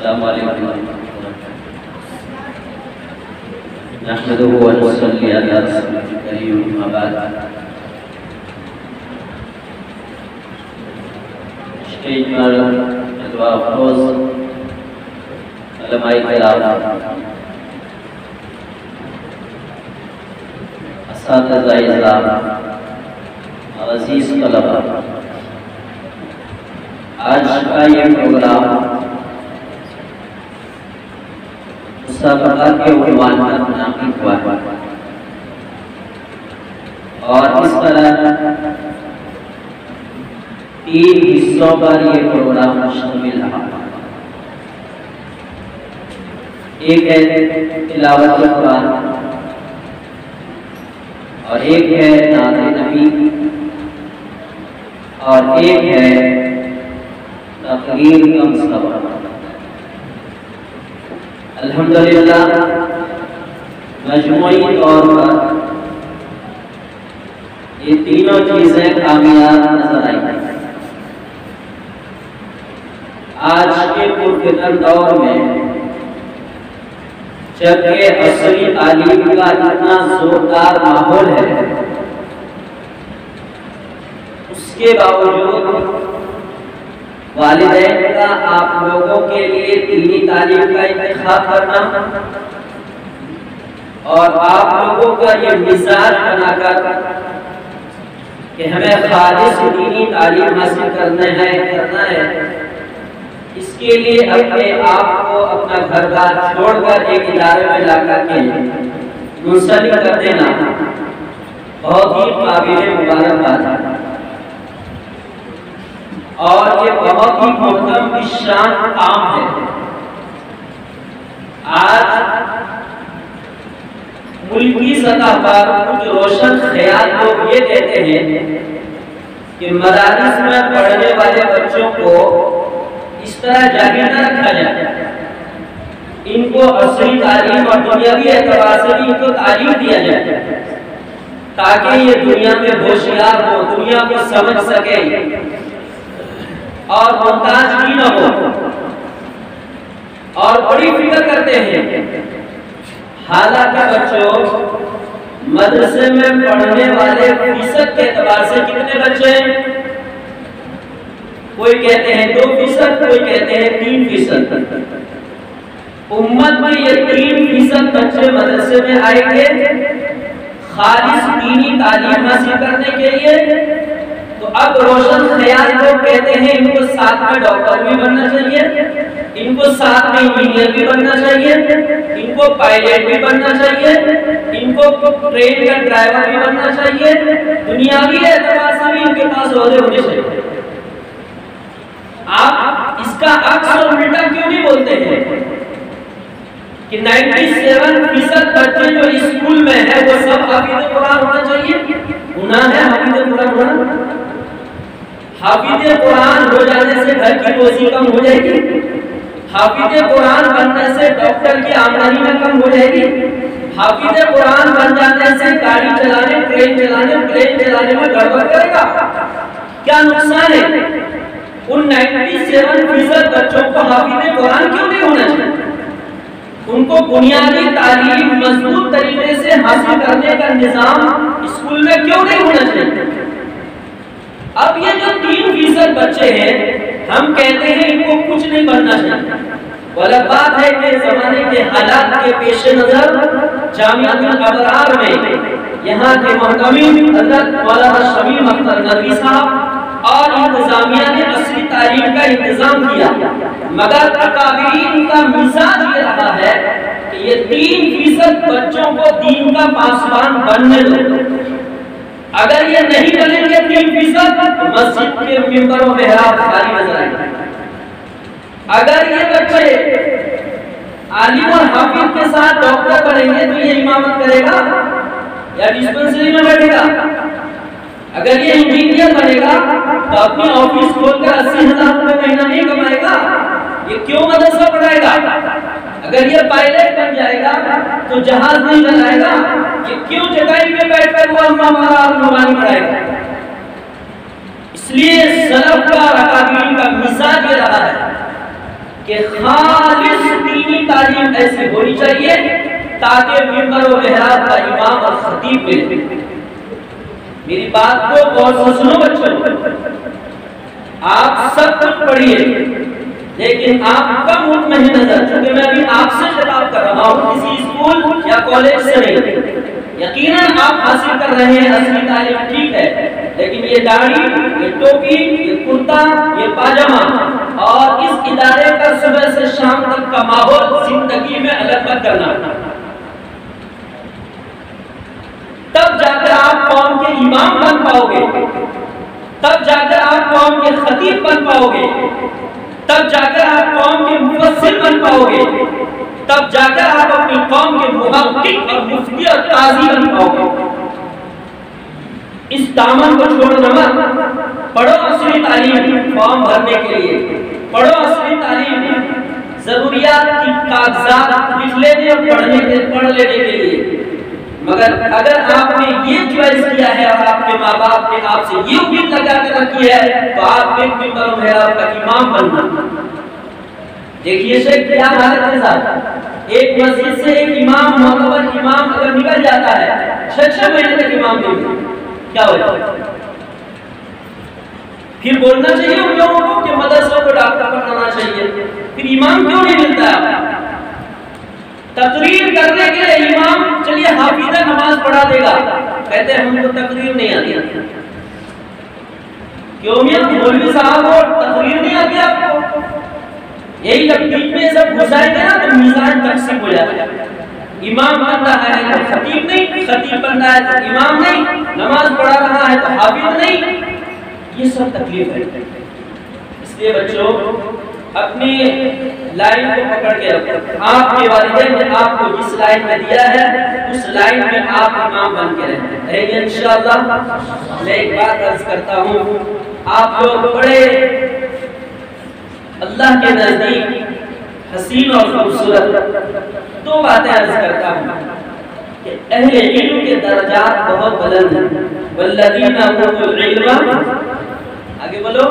السلام علیکم نحمده ونصلي على رسوله الكريم اما بعد اسٹیج پر دعا افروز علماء کرام اساتذہ اعزاز عزیز طلباء، آج کا یہ پروگرام مسابقہ کے عنوان پر منعقد ہوا ہے اور اس طرح 3 حصوں پر یہ پروگرام مشتمل رہا۔ ایک ہے تلاوت قرآن اور ایک ہے نعت نبی اور ایک ہے تقریر کا مسابقہ۔ الحمدللہ مجموعی طور پر یہ تینوں چیزیں کامیاب نظر آئی۔ آج کے پرفتن دور میں جبکہ عصری تعلیم کا اتنا زوردار ماحول ہے، اس کے باوجود والدین کا آپ لوگوں کے لیے دینی تعلیم کا انتخاب کرنا اور آپ لوگوں کا یہ مزاج بنا کر کہ ہمیں خالص دینی تعلیم حاصل کرنا ہے، اس کے لیے اپنے آپ کو اپنا گھر بار چھوڑ کر ایک ادارے میں لا کر کے منسلک کر دینا بہت ہی قابل مبارکباد ہے اور یہ بہت ہی محترم شان کام ہے۔ آج ملکی سطح پر کچھ روشن خیال لوگ یہ کہتے ہیں کہ مدارس میں پڑھنے والے بچوں کو اس طرح جاگے نہ رکھا جائے، ان کو عصری تعلیم اور دنیاوی اعتبار سے بھی ان کو تعلیم دیا جائے تاکہ یہ دنیا میں ہوشیار ہو، دنیا کو سمجھ سکے اور محتاج بھی نہ ہو۔ اور بڑی فکر کرتے ہیں، حالانکہ بچوں مدرسے میں پڑھنے والے فیصد کے اعتبار سے کتنے بچے ہیں؟ کوئی کہتے ہیں 2%، کوئی کہتے ہیں 3%۔ امت میں یہ 3% بچے مدرسے میں آئیں گے خالص دینی تعلیم حاصل کرنے کے لیے، تو اب روشن خیال لوگ کہتے ہیں ان کو ساتھ میں ڈاکٹر بھی بننا چاہیے، ان کو ساتھ میں انجینئر بھی بننا چاہیے، ان کو پائلٹ بھی بننا چاہیے، ان کو ٹرین کا ڈرائیور بھی بننا چاہیے، دنیاوی اعتبار سے بھی ان کے پاس عہدے ہونے چاہیے۔ آپ اس کا عکس اور الٹا کیوں نہیں بولتے ہیں کہ 97% بچے جو اسکول میں ہیں وہ سب حافظ قرآن ہونا چاہیے؟ گناہ ہے حافظ قرآن ہونا؟ حافظ قرآن ہو جانے سے گھر کی روزی کم ہو جائے گی؟ حافظ قرآن بننے سے ڈاکٹر کی آمدنی میں کم ہو جائے گی؟ حافظ قرآن بن جانے سے گاڑی چلانے، ٹرین چلانے، پلین چلانے میں گڑبڑ کرے گا؟ کیا نقصان ہے؟ ان 97% بچوں کو حافظ قرآن کیوں نہیں ہونا چاہیے؟ ان کو بنیادی تعلیم مضبوط طریقے سے حاصل کرنے کا نظام اسکول میں کیوں نہیں ہونا چاہیے؟ اب یہ جو 3% بچے ہیں، ہم کہتے ہیں ان کو کچھ نہیں بننا چاہیے۔ غلط بات ہے کہ زمانے کے حالات کے پیش نظر جامعہ الابرار میں یہاں کے محتمم حضرت مولانا شمیم اختر ندوی صاحب اور انتظامیہ نے عصری تعلیم کا انتظام کیا، مگر اکابرین کا مزاج یہ رہا ہے کہ یہ 3% بچوں کو دین کا پاسبان بننے دو۔ اگر یہ نہیں بنیں گے 3%، تو مسجد کے ممبر و محراب خالی نظر آئیں گے۔ اگر یہ بچے عالم اور حافظ کے ساتھ ڈاکٹر بنیں گے تو یہ امامت کرے گا یا ڈسپنسری میں بیٹھے گا؟ اگر یہ انجینئر بنے گا تو اپنی آفس کھول کر 80,000 روپے مہینہ نہیں کمائے گا؟ یہ کیوں مدرسہ پڑھائے گا؟ اگر یہ پائلٹ بن جائے گا تو جہاز نہیں چلائے گا؟ یہ کیوں چٹائی پہ بیٹھ کر وہ اما مارا اور نورانی پڑھائے گا؟ اس لیے سلف کا اور اکابرین کا مزاج یہ رہا ہے کہ خالص دینی تعلیم ایسی ہونی چاہیے تاکہ ممبر و محراب کا امام اور خطیب ملے۔ میری بات کو غور سے سنو بچوں، آپ سب کچھ پڑھیے لیکن آپ کم مطمئن نظر، چونکہ میں ابھی آپ سے خطاب کر رہا ہوں، کسی اسکول یا کالج سے نہیں۔ یقیناً آپ حاصل کر رہے ہیں اصلی تعلیم، ٹھیک ہے، لیکن یہ داڑھی، یہ ٹوپی، یہ کرتا، یہ پاجامہ اور اس ادارے کا صبح سے شام تک کا ماحول زندگی میں الگ مت کرنا۔ تب جا کر آپ قوم کے امام بن پاؤ گے، تب جا کر آپ قوم کے خطیب بن پاؤ گے، تب جا کر آپ قوم کے مفسر بن پاؤ گے، تب جا کر آپ اپنی قوم کے محقق اور مفتی اور قاضی بن پاؤ گے۔ اس دامن کو چھوڑنا مت، پڑھو اصلی تعلیم فارم بھرنے کے لیے، پڑھو اصلی تعلیم، ضروریات کی کاغذات لکھ لینے اور پڑھ لینے کے لیے۔ مگر اگر آپ نے یہ چوائس کیا ہے اور آپ کے ماں باپ نے آپ سے یہ امید لگا کر رکھی ہے تو آپ ایک ممبر و محراب کا امام بننا۔ دیکھیے شیخ کیا حالت کے ساتھ ایک مسجد سے ایک امام، معتبر امام اگر نکل جاتا ہے 6 مہینے تک امام نہیں، کیا ہو جاتا ہے؟ پھر بولنا چاہیے ان لوگوں کو کہ مدرسوں کو ڈاکٹر بنانا چاہیے، پھر امام کیوں نہیں ملتا ہے؟ تقریر کرنے کے لیے امام چلیے حافظہ نماز پڑھا دے گا، کہتے ہیں ہم کو تقریر نہیں آتی۔ کیوں میاں مولوی صاحب اور تقریر نہیں آتی آپ کو؟ یہی جب بیچ میں سب گھسائیں گے نا تو میزان تقسیم ہو جاتا ہے۔ امام بن رہا ہے تو خطیب نہیں، خطیب بن رہا ہے تو امام نہیں، نماز پڑھا رہا ہے تو حافظ نہیں، یہ سب تکلیف ہے۔ اس لیے بچوں اپنی لائن کو پکڑ کے رکھو، آپ کے والدین نے آپ کو جس لائن میں دیا ہے اس لائن میں آپ امام بن کے رہیں گے انشاءاللہ۔ میں ایک بات عرض کرتا ہوں، آپ لوگ بڑے اللہ کے نزدیک حسین اور خوبصورت، 2 باتیں عرض کرتا ہوں کہ اہل علم کے درجات بہت بلند ہیں، والذین اوتوا العلم، آگے بولو،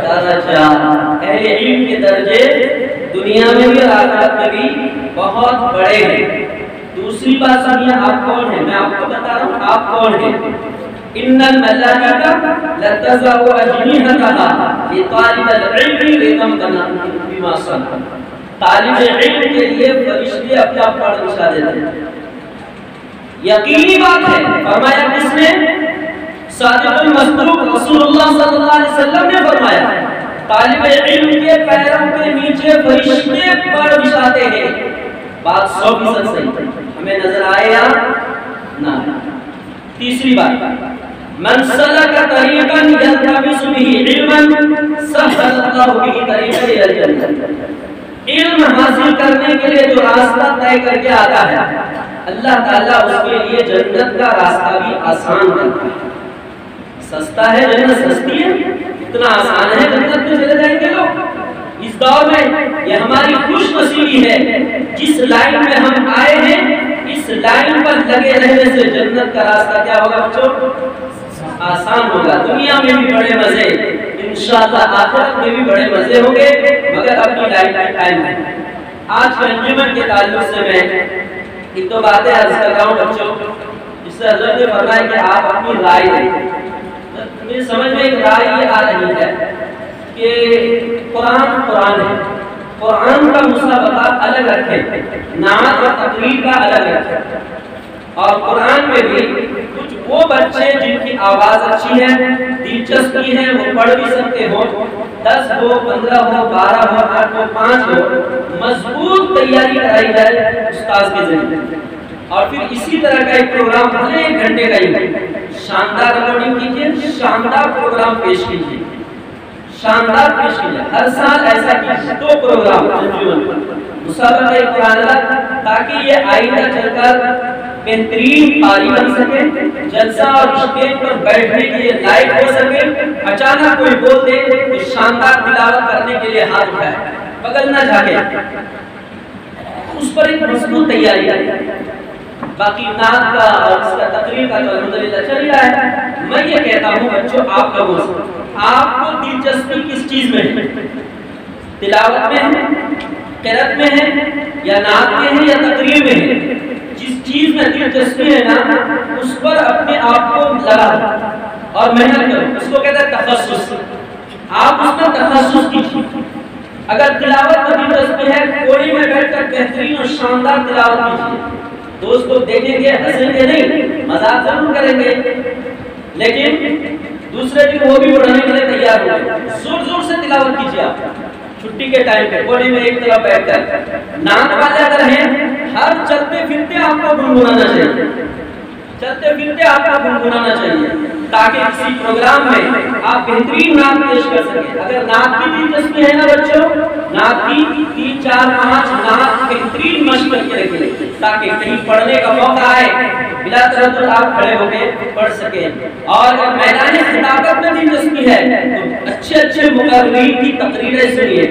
درجات، اہل علم کے درجے دنیا میں بھی اور آخرت میں بھی بہت بڑے ہیں۔ دوسری بات سنیے، آپ کون ہیں؟ میں آپ کو بتا رہا ہوں آپ کون ہیں۔ ان الملائکہ لتضع اجنحتها لطالب العلم بما صنع، طالب علم کے لیے فرشتے اپنا پر بچھا دیتے ہیں۔ یقینی بات ہے، فرمایا کس نے؟ صادق المصدوق رسول اللہ صلی اللہ علیہ وسلم نے فرمایا طالب علم کے پیروں کے نیچے فرشتے پر بچھاتے ہیں۔ بات 100% صحیح، ہمیں نظر آئے یا نہ؟ تیسری بات، من سلک طریقا یلتمس به علما سهل اللہ به طریقا الی الجنہ، علم حاصل کرنے کے لیے جو راستہ طے کر کے آتا ہے اللہ تعالیٰ اس کے لیے جنت کا راستہ بھی آسان کرتا ہے۔ سستا ہے جنت، سستی ہے، اتنا آسان ہے جنت میں چلے جائیں گے لوگ۔ اس دور میں یہ ہماری خوش نصیبی ہے، جس لائن میں ہم آئے ہیں اس لائن پر لگے رہنے سے جنت کا راستہ کیا ہوگا بچوں؟ آسان ہوگا۔ دنیا میں بھی بڑے مزے، انشاءاللہ آخرت میں بھی بڑے مزے ہوں گے، مگر اپنی لائن کا ٹائم ہے۔ آج کے انجمن کے تعلق سے میں ایک 2 باتیں عرض کر رہا ہوں بچوں، جس سے حضرت نے فرمایا کہ آپ اپنی رائے دیں۔ میری سمجھ میں ایک رائے یہ آ رہی ہے کہ قرآن ہے، قرآن کا مسابقہ الگ رکھیں، نعت اور تقریر کا الگ رکھیں، اور قرآن میں بھی کچھ وہ بچے جن کی آواز اچھی ہے، دلچسپی ہے، وہ پڑھ بھی سکتے ہو، 10 ہو، 15 ہو، 12 ہو، 8 ہو، 5 ہو، مضبوط تیاری کرائی جائے استاذ کے ذریعے، اور پھر اسی طرح کا ایک پروگرام بھلے 1 گھنٹے کا ہی، شاندار ریکارڈنگ کیجیے، شاندار پروگرام پیش کیجیے، شاندار پیش کیجیے، ہر سال ایسا کیجیے 2 پروگرام مسابقہ قرآن تاکہ یہ آئندہ چل کر بہترین قاری بن سکے، جلسہ اور اسٹیج پر بیٹھنے کے لیے لائق ہو سکے، اچانک کوئی بول دے تو شاندار تلاوت کرنے کے لیے ہاتھ اٹھائے، بغل نہ جھاگے، اس پر ایک مضبوط تیاری ہے۔ باقی نعت کا اور اس کا تقریر کا تو الحمدللہ چل رہا ہے۔ میں یہ کہتا ہوں بچوں آپ لوگوں سے، آپ کو دلچسپی کس چیز میں ہے؟ تلاوت میں ہے، قرأت میں ہے، یا نعت میں ہے، یا تقریر میں ہے، جس چیز میں دلچسپی ہے نا اس پر اپنے آپ کو لگا دو اور محنت کرو، اس کو کہتے ہیں تخصص۔ آپ اس میں تخصص کیجیے۔ اگر تلاوت میں دلچسپی ہے، کوڑی میں بیٹھ کر بہترین اور شاندار تلاوت کیجیے، دوست کو دیکھیں گے، ہنسیں گے نہیں، مذاق ضرور کریں گے، لیکن دوسرے بھی وہ بھی اڑانے کے لیے تیار ہو، زور زور سے تلاوت کیجیے۔ آپ چھٹی کے ٹائم پہ کونے میں ایک طرف بیٹھ کر نعت والے اگر ہیں، ہر چلتے پھرتے آپ کو گنگنانا چاہیے، چلتے پھرتے آپ کو گنگنانا چاہیے، تاکہ کسی پروگرام میں آپ بہترین نعت پیش کر سکیں۔ اگر نعت کی دلچسپی ہے نا بچوں، نعت کی 3 4 5 نعت بہترین مشق کر کے رکھیں، تاکہ کہیں پڑھنے کا موقع آئے بلا تردد آپ کھڑے ہو کے پڑھ سکیں۔ اور اگر میدان خطابت میں دلچسپی ہے تو اچھے اچھے مقررین کی تقریریں سنیے۔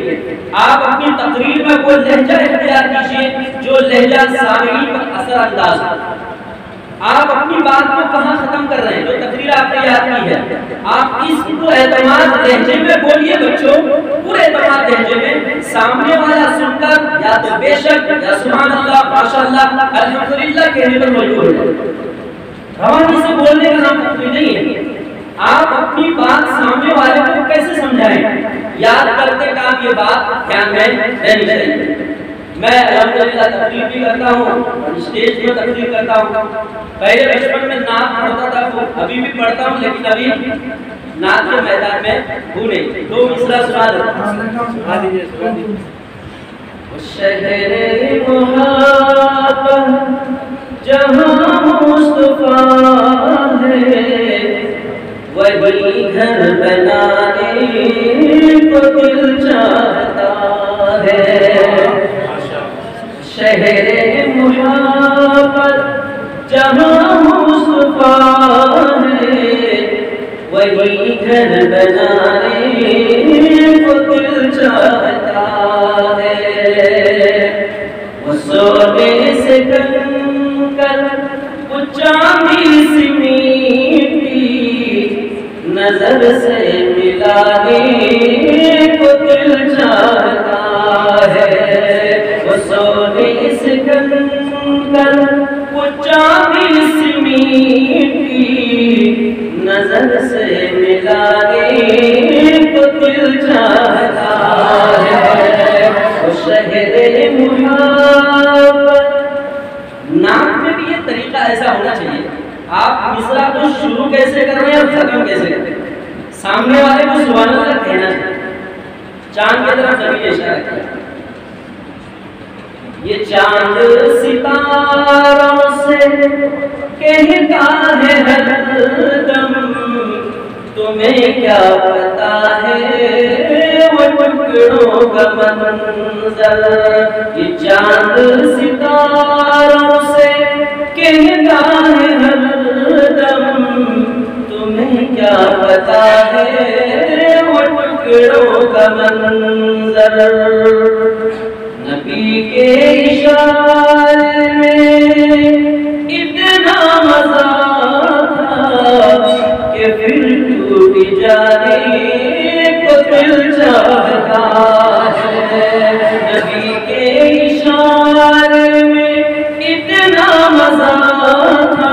آپ اپنی تقریر میں وہ لہجہ اختیار کیجیے جو لہجہ سامعین پر اثر انداز ہو۔ آپ اپنی بات کو کہاں ختم کر رہے ہیں، جو تقریر آپ نے یاد کی ہے، آپ اس کو اعتماد لہجے میں بولیے بچوں، پورے اعتماد لہجے میں، سامنے والا سن کر یا تو بے شک یا سبحان اللہ، ماشاءاللہ، الحمدللہ کہنے پر مجبور ہے۔ روانی سے بولنے کا نام تقریر نہیں ہے۔ آپ اپنی بات سامنے والے کو کیسے سمجھائیں، یاد کرتے کام یہ بات دھیان میں رہنی چاہیے۔ میں الحمدللہ تقریر بھی کرتا ہوں، اسٹیج پر تقریر کرتا ہوں۔ پہلے بچپن میں نعت پڑھتا تھا، تو ابھی بھی پڑھتا ہوں، لیکن ابھی نعت کے میدان میں ہوں نہیں۔ 2 مصرع سنا دیتا ہوں۔ شہر محبت جہاں مصطفیٰ ہے، وہی گھر بنانے کو دل چاہتا ہے۔ شہر محبت جہاں مصطفیٰ ہے، وہی گھر بنانے کو دل چاہتا ہے۔ وہ سونے سے کنکر، وہ چاندی سی میٹھی، نظر سے ملانے کو دل چاہتا ہے۔ وہ سونے سے کنکر، وہ چاندی سی میٹھی، نظر سے ملانے کو دل چاہتا ہے۔ وہ شہر محبت۔ نعت میں بھی یہ طریقہ ایسا ہونا چاہیے، آپ مصرع کو شروع کیسے کر رہے ہیں اور ختم کیسے کر رہے ہیں۔ سامنے والے کو سبحان اللہ کہنا چاہیے، چاند کی طرف زمین اشارہ کیا۔ یہ چاند ستاروں سے کہتا ہے ہر دم، تمہیں کیا پتا ہے وہ ٹکڑوں کا منظر۔ یہ چاند ستاروں سے کہتا ہے ہر دم، تمہیں کیا پتا ہے وہ ٹکڑوں کا منظر۔ نبی کے اشارے میں اتنا مزہ تھا کہ پھر ٹوٹ جانے کو دل چاہتا ہے۔ نبی کے اشارے میں اتنا مزہ تھا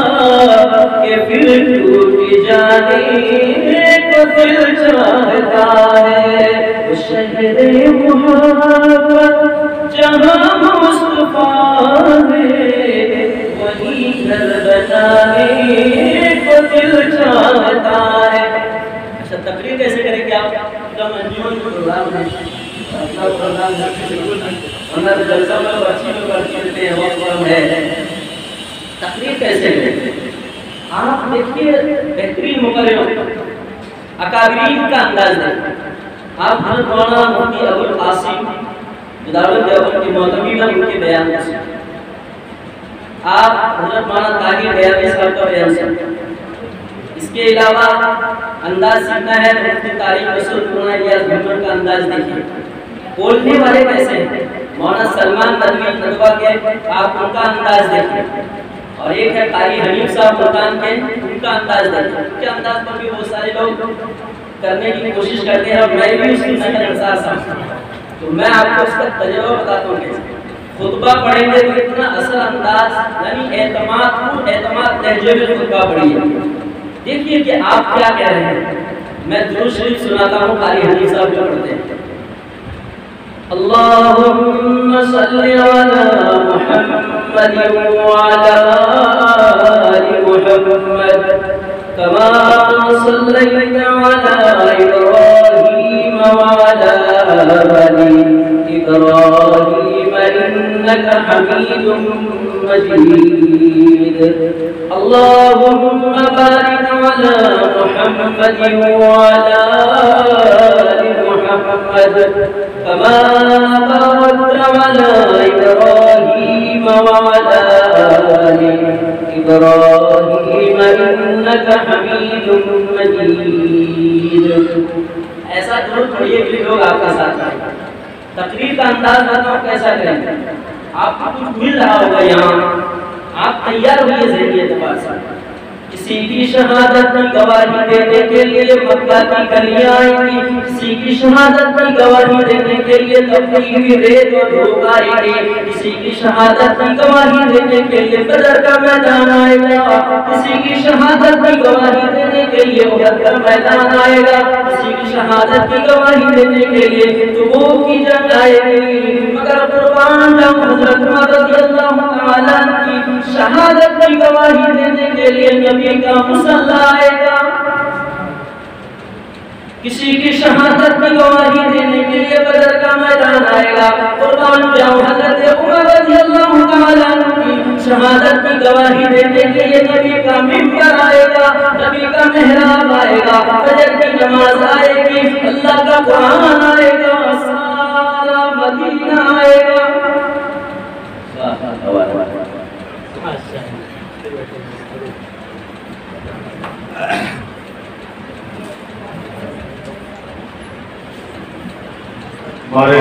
کہ پھر ٹوٹ جانے کو دل چاہتا ہے۔ شہر محبت جہاں مصطفیٰ ہے، وہی گھر بنانے کو دل چاہتا ہے۔ اچھا تقریر کیسے کریں گے آپ؟ انجمن پروگرام ہے، اپنا پروگرام ورنہ جلسہ میں بچی میں کرتی رہتے ہیں، وقت کم ہے۔ تقریر کیسے کریں؟ آپ دیکھیے بہترین مقرروں اکابرین کا انداز دیکھیں۔ آپ حضرت مولانا مفتی ابو القاسم دارالعلوم دیوبند کے محتمین ان کے بیان کو سنیں۔ آپ حضرت مولانا طاہر بیانی صاحب کا بیان سنیں۔ اس کے علاوہ انداز سیکھنا ہے تو مفتی تاریخ رسول مولانا الیاس بھمر کا انداز دیکھیے۔ بولنے والے کیسے ہیں؟ مولانا سلمان ندوی ندوہ کے آپ ان کا انداز دیکھیں، اور ایک ہے قاری حنیف صاحب ملتان کے، ان کا انداز دیکھیں۔ ان کے انداز پر بھی بہت سارے لوگ کرنے کی کوشش کرتے ہیں، اور میں بھی اس کی نظر انصار صاحب تو میں آپ کو اس کا تجربہ بتاتا ہوں کیسے خطبہ پڑھیں گے تو اتنا اصل انداز یعنی اعتماد لہجے میں خطبہ پڑھیے. دیکھیے کہ آپ کیا کہہ رہے ہیں. میں درود شریف سناتا ہوں قاری حنیف صاحب جو پڑھتے ہیں. اللہم صلی علی محمد وعلی آل محمد کما صلیت علی ابراہیم وعلی آل ابراہیم انکا حمید مجید. اللہم بارک علی محمد وعلی آل محمد كما باركت على إبراهيم وعلى آل إبراهيم إنك حميد مجيد. ایسا درود پڑھیے کہ لوگ آپ کا ساتھ آئیں. تقریر کا انداز بتاؤ کیسا کریں. آپ کو کچھ مل رہا ہوگا یہاں, آپ تیار ہوئیے ذہنی اعتبار سے. کسی کی شہادت کی گواہی دینے کے لیے مکہ کی گلیاں آئیں گی, کسی کی شہادت کی گواہی دینے کے لیے تفریحی ریت و دھوپ آئیں گے, کسی کی شہادت کی گواہی دینے کے لیے بدر کا میدان آئے گا, کسی کی شہادت کی گواہی دینے کے لیے احد کا میدان آئے گا, کسی کی شہادت کی گواہی دینے کے لیے تبوک کی جنگ آئے گی. مگر قربان جاؤں حضرت عمر رضی اللہ تعالیٰ کی شہادت کی گواہی دینے کے لیے نبی کا مصلی آئے گا. کسی کی شہادت کی گواہی دینے کے لیے بدر کا میدان آئے گا. قربان جاؤں حضرت عمر رضی اللہ تعالیٰ کی شہادت کی گواہی دینے کے لیے نبی کا منبر آئے گا, نبی کا محراب آئے گا, فجر کی نماز آئے گی, اللہ کا قرآن آئے گا, سارا مدینہ آئے گا. ہمارے